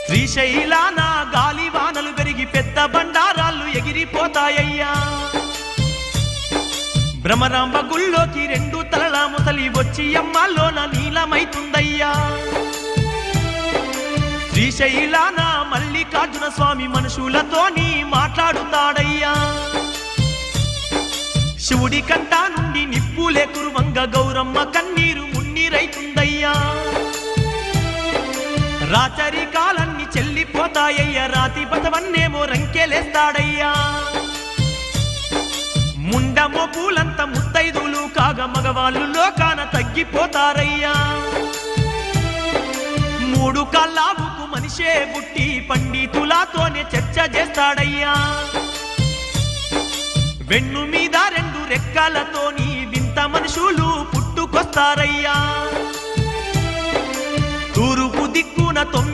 శ్రీశైలాన గాలివానలు పెరిగి పెద్ద బండారాళ్ళు ఎగిరిపోతాయ్యా భ్రమరాంబ గుళ్ళోకి 2 తలల ముసలి వచ్చి అమ్మాల్లోన నీలమైతుందయ్యా శ్రీశైలాన మల్లికార్జున స్వామి మనుషులతోని మాట్లాడుతాడయ్యా శివుడి కంట నుండి నిప్పులే కురువంగ గౌరమ్మ కన్నీరు మున్నీరైతుందయ్యా రాచరికాలన్నీ చెల్లిపోతాయ్యా రాతి బతవన్నేమో రంకెలేస్తాడయ్యా ముండమో పూలంత ముత్తైదులు కాగా మగవాళ్ళు లోకాన తగ్గిపోతారయ్యా 3 కాళ్ళావుకు మనిషే బుట్టి పండితులతోనే చర్చ చేస్తాడయ్యా వెన్ను మీద 2 రెక్కలతోని వింత మనుషులు పుట్టుకొస్తారయ్యా తూర్పు దిక్కున